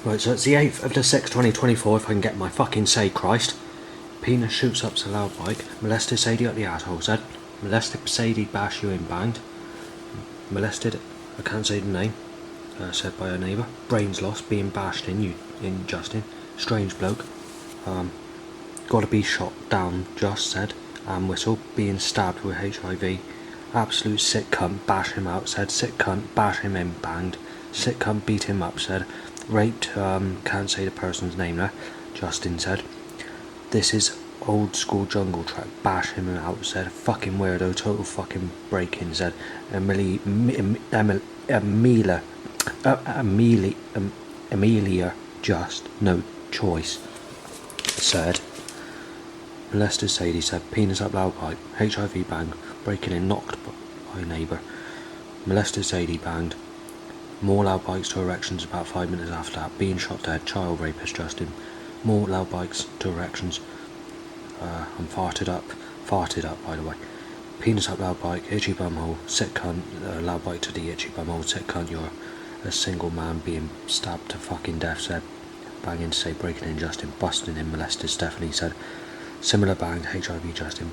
Right, so it's the 8th of the 6th, 2024, if I can get my fucking say, Christ. Penis shoots up to loud bike. Molested Sadie up the asshole, said. Molested Sadie, bash you in, banged. Molested, I can't say the name, said by her neighbour. Brains lost, being bashed in Justin. Strange bloke. Gotta be shot down, Just said. And whistle, being stabbed with HIV. Absolute sick cunt, bash him out, said. Sick cunt, bash him in, banged. Sick cunt, beat him up, said. Raped, can't say the person's name there, Justin said. This is old school jungle track, bash him out, said. Fucking weirdo, total fucking break-in, said. Amelia, just, no choice, said. Molested Sadie, said. Penis up loud pipe, HIV bang, breaking in, knocked by a neighbour. Molested Sadie, banged. More loud bikes to erections about 5 minutes after that. Being shot dead, child rapist Justin. More loud bikes to erections. I'm farted up by the way. Penis up loud bike, itchy bumhole, sick cunt, loud bike to the itchy bumhole, sick cunt, you're a single man being stabbed to fucking death, said. Banging to say breaking in Justin, busting in molested Stephanie, said. Similar banged, HIV Justin.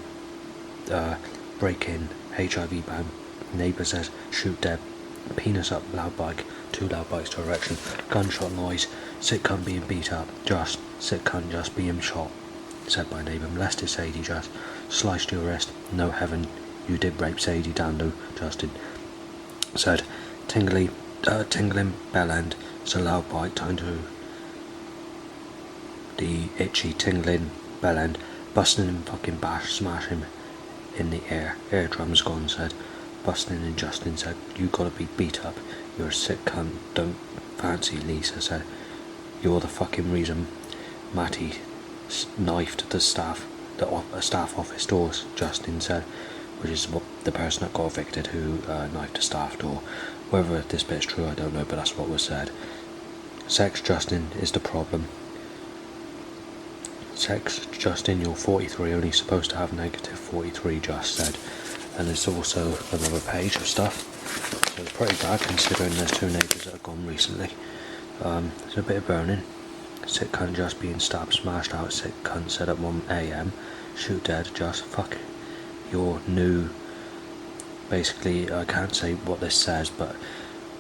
Break in, HIV bang. Neighbour says, shoot dead. Penis up loud bike, 2 loud bikes to erection, gunshot noise, sick cunt being beat up, just, sick cunt just being shot, said by neighbour. Molested Sadie, just, sliced your wrist, no heaven, you did rape Sadie Dando, Justin, said. Tingling bell end, it's a loud bike, time to the itchy tingling bell end, busting him fucking bash, smash him in the air, eardrums gone, said. Busting in Justin, said. You gotta be beat up, you're a sick cunt, don't fancy Lisa, said. You're the fucking reason Matty knifed the staff office doors, Justin said, which is what the person that got evicted who knifed the staff door. Whether this bit's true I don't know, but that's what was said. Sex Justin is the problem. Sex Justin, you're 43, only supposed to have negative 43, Just said. And there's also another page of stuff, so it's pretty bad considering there's 2 neighbours that have gone recently. There's a bit of burning. Sick cunt just being stabbed, smashed out, sick cunt said at 1 AM. Shoot dead, just fuck your new. Basically, I can't say what this says, but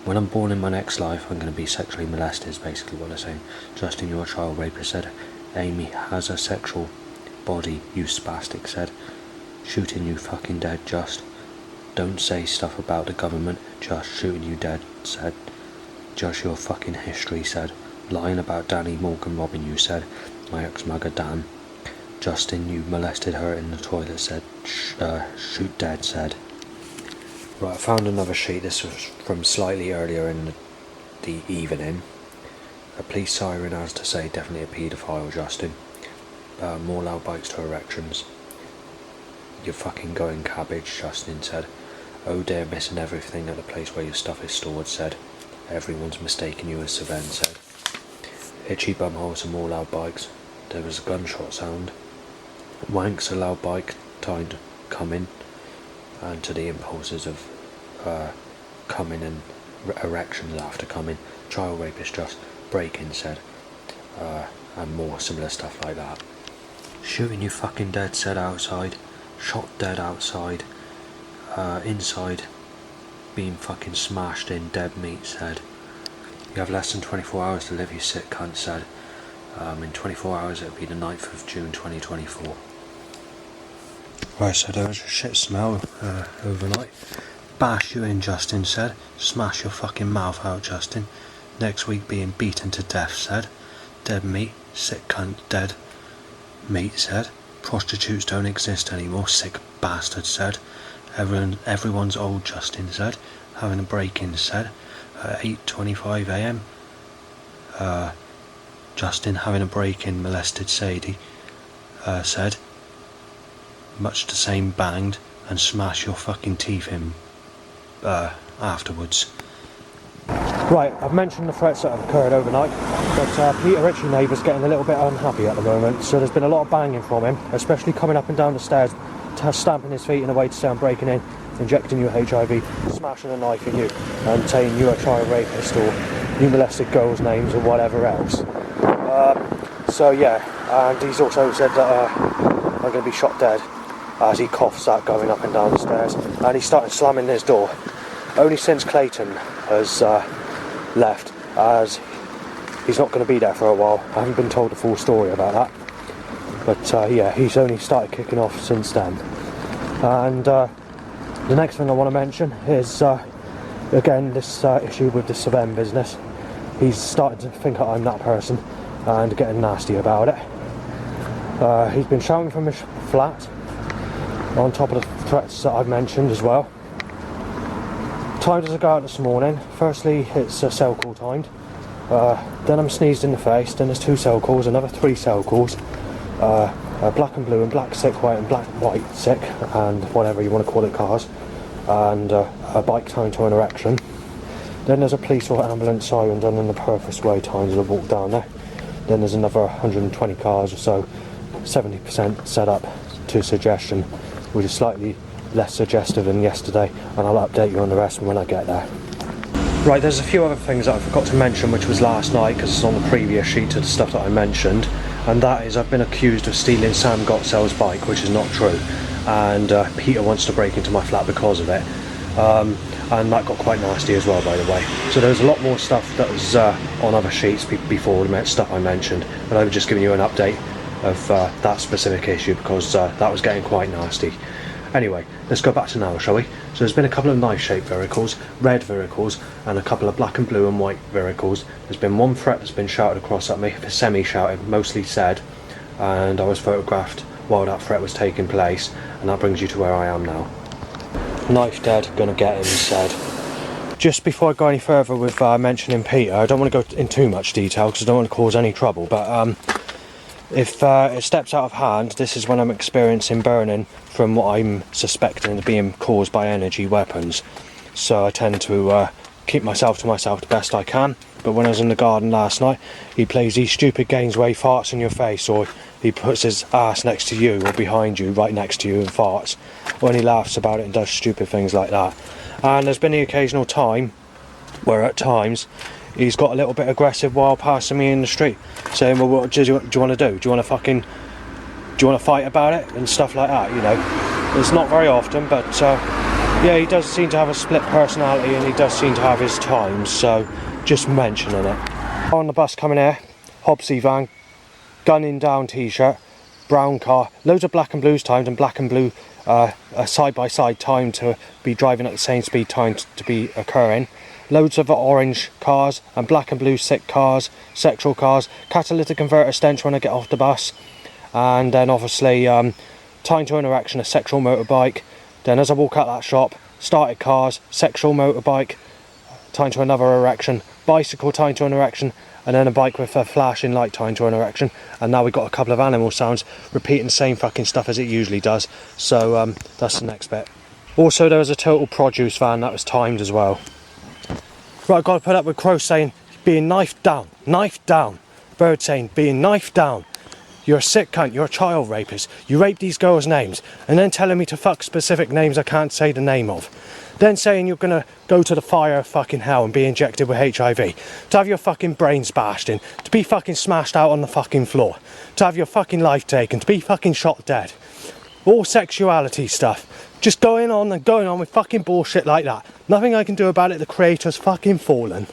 when I'm born in my next life, I'm going to be sexually molested, is basically what they're saying. Justin, you're a child rapist, said. Amy has a sexual body, you spastic, said. Shooting you fucking dead, just. Don't say stuff about the government, just shooting you dead, said. Just your fucking history, said. Lying about Danny Morgan robbing you, said. My ex-mugger Dan. Justin, you molested her in the toilet, said. Shoot dead, said. Right, I found another sheet. This was from slightly earlier in the evening. A police siren has to say definitely a paedophile, Justin. More loud bikes to erections. You're fucking going cabbage, Justin said. Oh dear, missing everything at the place where your stuff is stored, said. Everyone's mistaken you as Savan, said. Itchy bumholes and more loud bikes. There was a gunshot sound. Wanks a loud bike, time to come in, and to the impulses of coming and erections after coming. Child rapist just break-in, said. And more similar stuff like that. Shooting you fucking dead, said outside. Shot dead outside. Inside being fucking smashed in, dead meat, said. You have less than 24 hours to live, you sick cunt, said. In 24 hours it'll be the 9th of June 2024. Right, so there was a shit smell overnight. Bash you in, Justin said. Smash your fucking mouth out, Justin. Next week being beaten to death, said. Dead meat, sick cunt, dead meat, said. Prostitutes don't exist anymore, sick bastard, said. Everyone's old, Justin said. Having a break-in, said. 8:25 AM. Justin having a break-in, molested Sadie, said. Much the same, banged and smash your fucking teeth in afterwards. Right, I've mentioned the threats that have occurred overnight, but Peter Ritchie neighbour's getting a little bit unhappy at the moment, so there's been a lot of banging from him, especially coming up and down the stairs, stamping his feet in a way to say I'm breaking in, injecting you with HIV, smashing a knife in you, and saying you're a child rapist or you molested girls' names or whatever else. So yeah, and he's also said that I'm going to be shot dead as he coughs out going up and down the stairs, and he started slamming his door only since Clayton has left, as he's not going to be there for a while. I haven't been told the full story about that, but yeah, he's only started kicking off since then. And the next thing I want to mention is again this issue with the surveying business. He's started to think that I'm that person and getting nasty about it. He's been shouting from his flat on top of the threats that I've mentioned as well. Timed as I go out this morning. Firstly, it's a cell call timed. Then I'm sneezed in the face. Then there's 2 cell calls, another 3 cell calls. Black and blue and black sick white and black white sick and whatever you want to call it cars. And a bike timed to an erection. Then there's a police or ambulance siren done in the purpose way timed as I walk down there. Then there's another 120 cars or so, 70% set up to suggestion, which is slightly less suggestive than yesterday, and I'll update you on the rest when I get there. Right, there's a few other things that I forgot to mention, which was last night, because it's on the previous sheet to the stuff that I mentioned, and that is I've been accused of stealing Sam Gotzell's bike, which is not true, and Peter wants to break into my flat because of it, and that got quite nasty as well, by the way. So there's a lot more stuff that was on other sheets before the stuff I mentioned, but I was just giving you an update of that specific issue, because that was getting quite nasty. Anyway, let's go back to now, shall we? So there's been a couple of knife-shaped vehicles, red vehicles, and a couple of black and blue and white vehicles. There's been one threat that's been shouted across at me, semi-shouted, mostly said, and I was photographed while that threat was taking place, and that brings you to where I am now. Knife dead, gonna get him, said. Just before I go any further with mentioning Peter, I don't want to go in too much detail because I don't want to cause any trouble, but if it steps out of hand, this is when I'm experiencing burning from what I'm suspecting of being caused by energy weapons. So I tend to keep myself to myself the best I can. But when I was in the garden last night, he plays these stupid games where he farts in your face, or he puts his ass next to you or behind you, right next to you, and farts. When he laughs about it and does stupid things like that. And there's been the occasional time where at times he's got a little bit aggressive while passing me in the street, saying, well, what do you want to do? Do you want to fight about it? And stuff like that, you know. It's not very often, but yeah, he does seem to have a split personality, and he does seem to have his times, so just mentioning it. On the bus coming here, Hobbsy van, gunning down t-shirt, brown car, loads of black and blues timed, and black and blue side-by-side time to be driving at the same speed time to be occurring. Loads of orange cars and black and blue sick cars, sexual cars, catalytic converter stench when I get off the bus, and then obviously time to an erection, a sexual motorbike. Then as I walk out that shop, started cars, sexual motorbike, time to another erection, bicycle time to an erection, and then a bike with a flashing light time to an erection. And now we've got a couple of animal sounds repeating the same fucking stuff as it usually does. So that's the next bit. Also, there was a total produce van that was timed as well. Right, I've got to put up with Crow saying being knifed down, knifed down. Bird saying being knifed down. You're a sick cunt, you're a child rapist. You raped these girls' names, and then telling me to fuck specific names I can't say the name of. Then saying you're gonna go to the fire of fucking hell and be injected with HIV. To have your fucking brains bashed in. To be fucking smashed out on the fucking floor. To have your fucking life taken. To be fucking shot dead. All sexuality stuff. Just going on and going on with fucking bullshit like that. Nothing I can do about it, the creator's fucking fallen.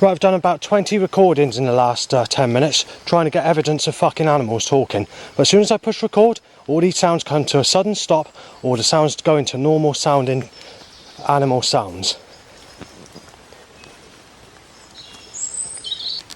Right, I've done about 20 recordings in the last 10 minutes, trying to get evidence of fucking animals talking. But as soon as I push record, all these sounds come to a sudden stop, or the sounds go into normal sounding animal sounds.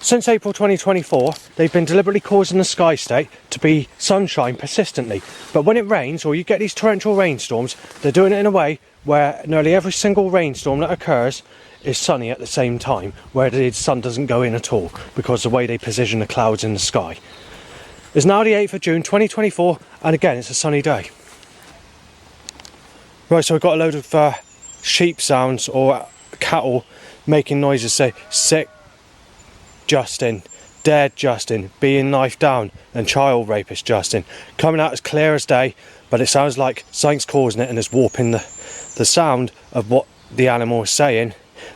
Since April 2024, they've been deliberately causing the sky state to be sunshine persistently. But when it rains, or you get these torrential rainstorms, they're doing it in a way where nearly every single rainstorm that occurs is sunny at the same time, where the sun doesn't go in at all, because of the way they position the clouds in the sky. It's now the 8th of June 2024, and again it's a sunny day. Right, so we've got a load of sheep sounds, or cattle making noises, say sick Justin, dead Justin, being knifed down, and child rapist Justin. Coming out as clear as day, but it sounds like something's causing it and is warping the sound of what the animal is saying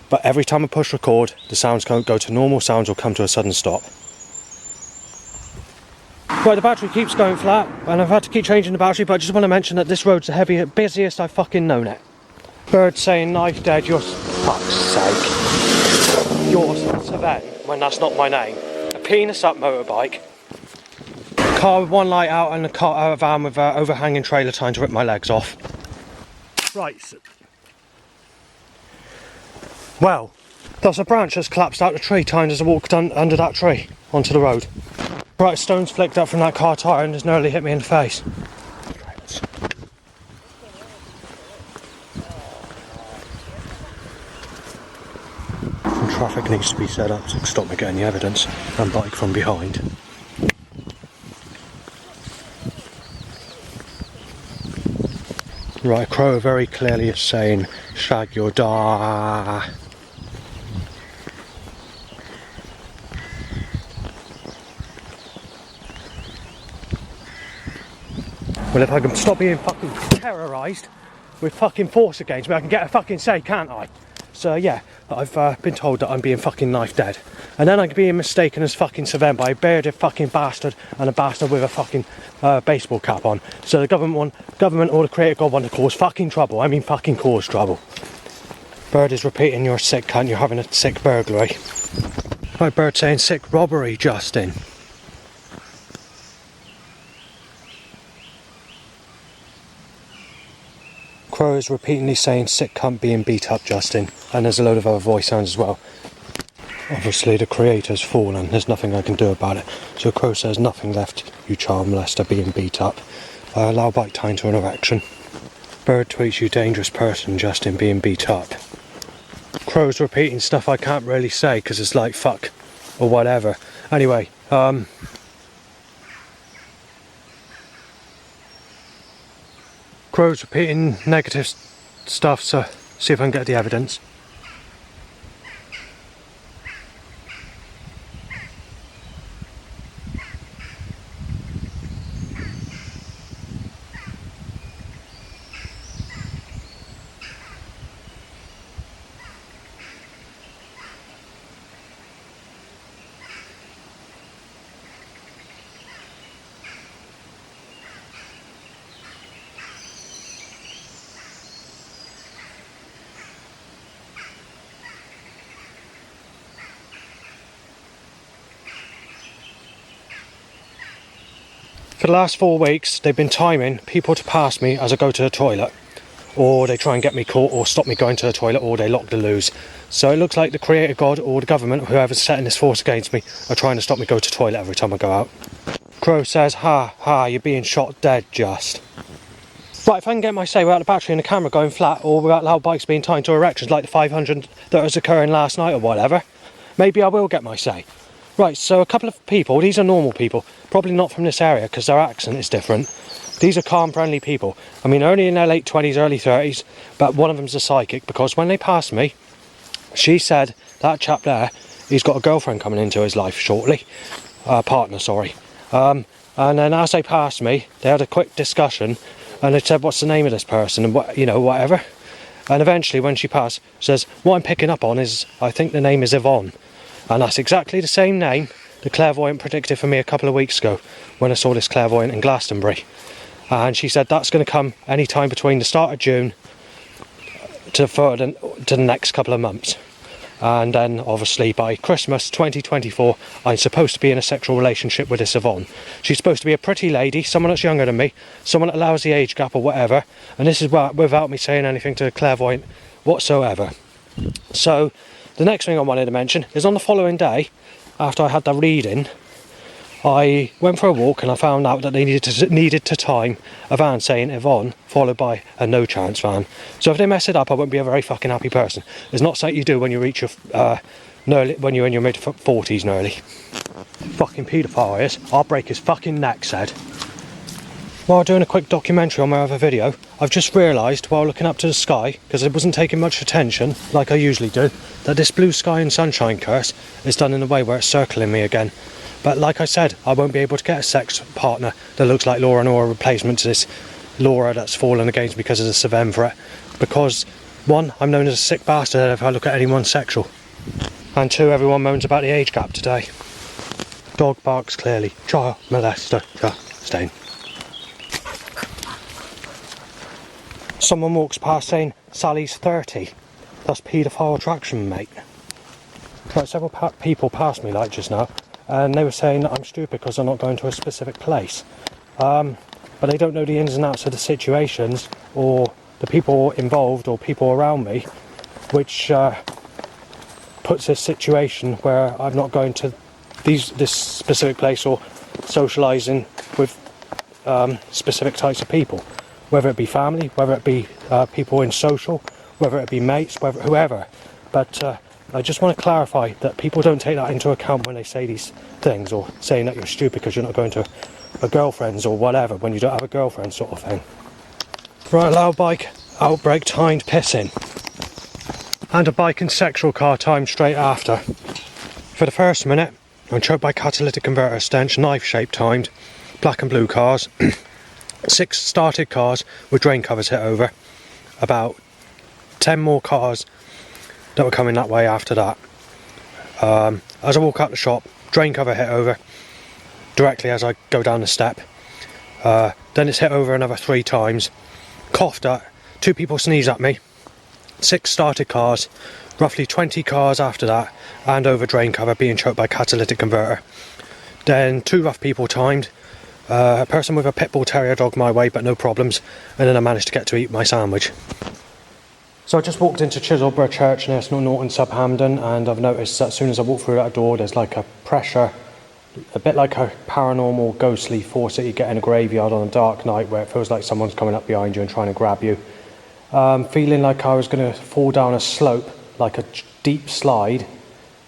but every time I push record, the sounds can't go to normal, sounds will come to a sudden stop. Right, the battery keeps going flat, and I've had to keep changing the battery, but I just want to mention that this road's the busiest I've fucking known it. Bird saying knife dead, you're... fuck's sake. You're Savenne, when that's not my name. A penis up motorbike. Car with one light out and a van with an overhanging trailer trying to rip my legs off. Right. Well, there's a branch that's collapsed out the tree, time as I walked under that tree, onto the road. Right, stones flicked up from that car tyre and has nearly hit me in the face. And traffic needs to be set up to stop me getting the evidence and bike from behind. Right, Crow very clearly is saying, shag your da. Well, if I can stop being fucking terrorised with fucking force against me, I can get a fucking say, can't I? So yeah, I've been told that I'm being fucking knife dead. And then I'm being mistaken as fucking Savenne by a bearded fucking bastard and a bastard with a fucking baseball cap on. So the government or the creator god want to cause fucking trouble. I mean fucking cause trouble. Bird is repeating, you're sick cunt, you're having a sick burglary. Right, Bird saying sick robbery, Justin. Crow is repeatedly saying sick cunt being beat up, Justin, and there's a load of other voice sounds as well. Obviously the creator's fallen, there's nothing I can do about it. So Crow says nothing left, you child molester being beat up. Allow bike time to an erection. Bird tweets, you dangerous person, Justin being beat up. Crow's repeating stuff I can't really say because it's like fuck or whatever. Anyway, Crow's repeating negative stuff, so see if I can get the evidence. For the last 4 weeks, they've been timing people to pass me as I go to the toilet. Or they try and get me caught or stop me going to the toilet, or they lock the loos. So it looks like the creator god or the government, whoever's setting this force against me, are trying to stop me go to the toilet every time I go out. Crow says, ha, ha, you're being shot dead, just. Right, if I can get my say without the battery and the camera going flat, or without loud bikes being timed to erections like the 500 that was occurring last night or whatever, maybe I will get my say. Right, so a couple of people, these are normal people, probably not from this area because their accent is different. These are calm, friendly people. I mean, only in their late 20s, early 30s, but one of them's a psychic because when they passed me, she said, that chap there, he's got a girlfriend coming into his life shortly. Partner, sorry. And then as they passed me, they had a quick discussion and they said, what's the name of this person and what, you know, whatever. And eventually when she passed, says, what I'm picking up on is, I think the name is Yvonne. And that's exactly the same name the clairvoyant predicted for me a couple of weeks ago when I saw this clairvoyant in Glastonbury. And she said that's going to come any time between the start of June to the next couple of months. And then obviously by Christmas 2024 I'm supposed to be in a sexual relationship with this Yvonne. She's supposed to be a pretty lady, someone that's younger than me, someone that allows the age gap or whatever, and this is without me saying anything to the clairvoyant whatsoever. So the next thing I wanted to mention is on the following day, after I had the reading, I went for a walk and I found out that they needed to time a van saying Yvonne, followed by a no chance van. So if they mess it up, I won't be a very fucking happy person. It's not something you do when you reach your, when you're in your mid-40s nearly. Fucking paedophile is. I'll break his fucking neck, said. While doing a quick documentary on my other video, I've just realised while looking up to the sky, because I wasn't taking much attention, like I usually do, that this blue sky and sunshine curse is done in a way where it's circling me again. But like I said, I won't be able to get a sex partner that looks like Laura Nora replacement to this Laura that's fallen against me because of the Savenne threat, because 1, I'm known as a sick bastard if I look at anyone sexual. And 2, everyone moans about the age gap today. Dog barks clearly. Child molester. Stain. Someone walks past saying, Sally's 30. That's paedophile attraction, mate. Like, several people passed me like just now, and they were saying that I'm stupid because I'm not going to a specific place. But they don't know the ins and outs of the situations, or the people involved, or people around me, which puts this situation where I'm not going to this specific place or socialising with specific types of people, whether it be family, whether it be people in social, whether it be mates, whoever. But I just want to clarify that people don't take that into account when they say these things, or saying that you're stupid because you're not going to a girlfriend's or whatever when you don't have a girlfriend, sort of thing. Right, loud bike outbreak timed pissing, and a bike and sexual car timed straight after. For the first minute, I'm choked by catalytic converter stench, knife shape timed, black and blue cars, 6 started cars with drain covers hit over, about 10 more cars that were coming that way after that. As I walk out the shop, drain cover hit over directly as I go down the step. Then it's hit over another 3 times, coughed at, 2 people sneeze at me, 6 started cars, roughly 20 cars after that, and over drain cover being choked by catalytic converter. Then 2 rough people timed, a person with a pit bull terrier dog my way but no problems, and then I managed to get to eat my sandwich. So I just walked into Chiselborough Church near Norton sub Hampden, and I've noticed that as soon as I walk through that door there's like a pressure, a bit like a paranormal ghostly force that you get in a graveyard on a dark night, where it feels like someone's coming up behind you and trying to grab you. Feeling like I was going to fall down a slope, like a deep slide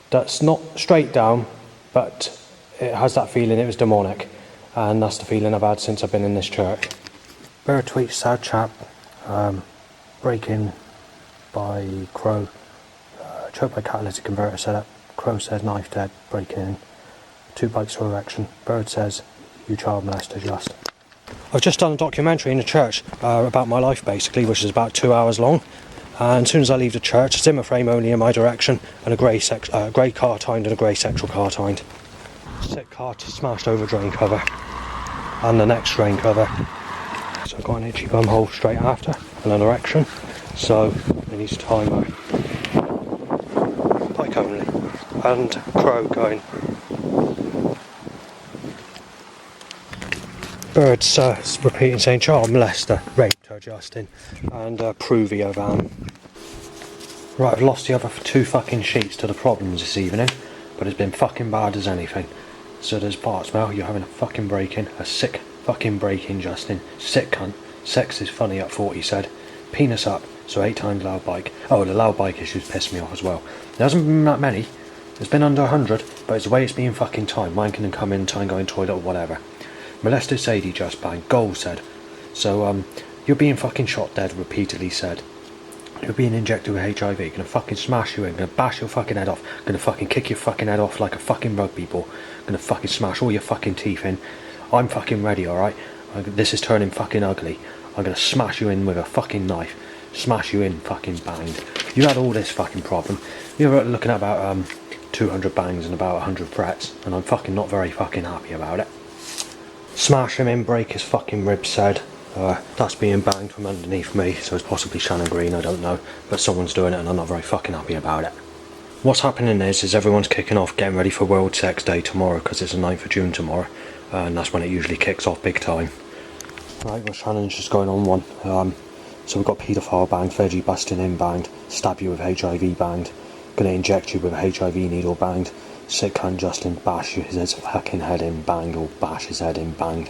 that's not straight down, but it has that feeling. It was demonic, and that's the feeling I've had since I've been in this church. Bird tweet, sad chap, break-in by Crow, choked by catalytic converter setup. Crow says knife dead, breaking in, 2 bikes to erection. Bird says, you child molester just. I've just done a documentary in the church about my life basically, which is about 2 hours long. And as soon as I leave the church, Zimmer frame only in my direction, and a grey car timed and a grey sexual car timed. Sick car smashed over drain cover, and the next drain cover. So I've got an itchy bum hole straight after, and an erection. So it needs timer. Bike only, and Crow going. Birds repeating saying child molester, raped her Justin, and Pruvio van. Right, I've lost the other 2 fucking sheets to the problems this evening, but it's been fucking bad as anything. So there's parts now, you're having a fucking break-in, a sick fucking break-in Justin, sick cunt, sex is funny at 40 said, penis up, so 8 times loud bike. Oh, the loud bike issues pissed me off as well. There hasn't been that many, there's been under 100, but it's the way it's being fucking timed. Mine can come in, try and go in toilet or whatever. Molested Sadie just banged, goal said. So, you're being fucking shot dead, repeatedly said. You're being injected with HIV, gonna fucking smash you in, gonna bash your fucking head off, gonna fucking kick your fucking head off like a fucking rugby ball, gonna fucking smash all your fucking teeth in. I'm fucking ready, alright? This is turning fucking ugly. I'm gonna smash you in with a fucking knife. Smash you in, fucking banged. You had all this fucking problem. You're looking at about 200 bangs and about 100 threats, and I'm fucking not very fucking happy about it. Smash him in, break his fucking ribs said. That's being banged from underneath me, so it's possibly Shannon Green, I don't know. But someone's doing it and I'm not very fucking happy about it. What's happening is everyone's kicking off, getting ready for World Sex Day tomorrow, because it's the 9th of June tomorrow. And that's when it usually kicks off big time. Right, well, Shannon's just going on one. So we've got paedophile banged, veggie busting in banged, stab you with HIV banged, gonna inject you with a HIV needle banged, sick cunt Justin bash his fucking head in banged, or bash his head in banged.